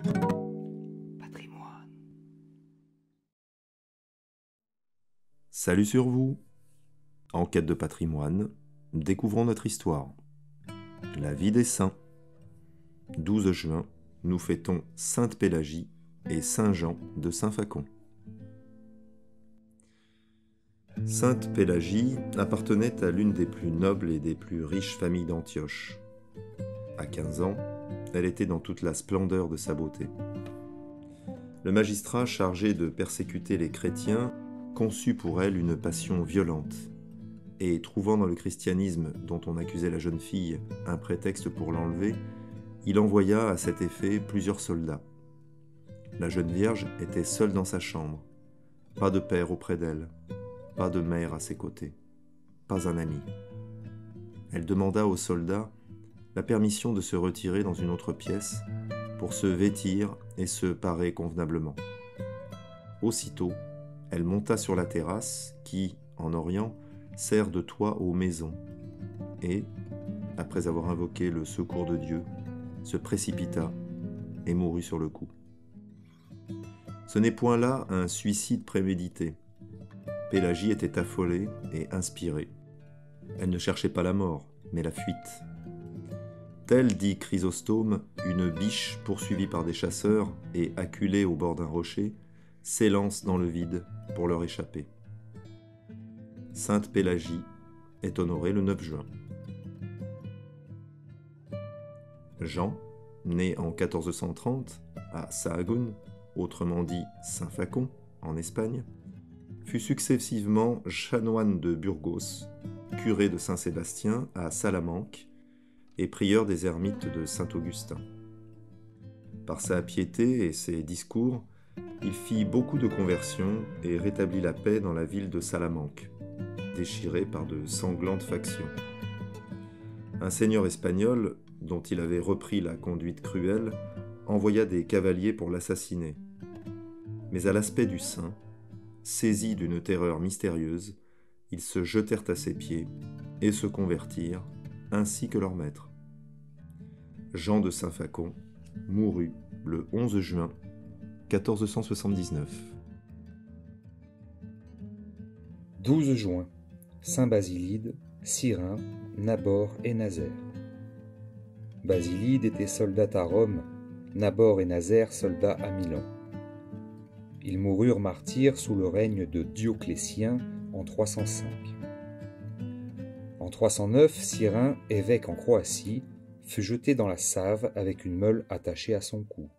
Patrimoine. Salut sur vous! En quête de patrimoine, découvrons notre histoire. La vie des saints. 12 juin, nous fêtons Sainte Pélagie et Saint Jean de Saint-Facon. Sainte Pélagie appartenait à l'une des plus nobles et des plus riches familles d'Antioche. À 15 ans, elle était dans toute la splendeur de sa beauté. Le magistrat chargé de persécuter les chrétiens conçut pour elle une passion violente, et trouvant dans le christianisme dont on accusait la jeune fille un prétexte pour l'enlever, il envoya à cet effet plusieurs soldats. La jeune vierge était seule dans sa chambre, pas de père auprès d'elle, pas de mère à ses côtés, pas un ami. Elle demanda aux soldats la permission de se retirer dans une autre pièce pour se vêtir et se parer convenablement. Aussitôt, elle monta sur la terrasse qui, en Orient, sert de toit aux maisons et, après avoir invoqué le secours de Dieu, se précipita et mourut sur le coup. Ce n'est point là un suicide prémédité. Pélagie était affolée et inspirée. Elle ne cherchait pas la mort, mais la fuite. Telle, dit Chrysostome, une biche poursuivie par des chasseurs et acculée au bord d'un rocher, s'élance dans le vide pour leur échapper. Sainte Pélagie est honorée le 9 juin. Jean, né en 1430 à Sahagún, autrement dit Saint-Facon, en Espagne, fut successivement chanoine de Burgos, curé de Saint-Sébastien à Salamanque et prieur des ermites de Saint-Augustin. Par sa piété et ses discours, il fit beaucoup de conversions et rétablit la paix dans la ville de Salamanque, déchirée par de sanglantes factions. Un seigneur espagnol, dont il avait repris la conduite cruelle, envoya des cavaliers pour l'assassiner. Mais à l'aspect du saint, saisis d'une terreur mystérieuse, ils se jetèrent à ses pieds et se convertirent, ainsi que leur maître. Jean de Saint-Facon mourut le 11 juin 1479. 12 juin, Saint Basilide, Cyrin, Nabor et Nazaire. Basilide était soldat à Rome, Nabor et Nazaire soldats à Milan. Ils moururent martyrs sous le règne de Dioclétien en 305. En 309, Cyrin, évêque en Croatie, fut jeté dans la Save avec une meule attachée à son cou.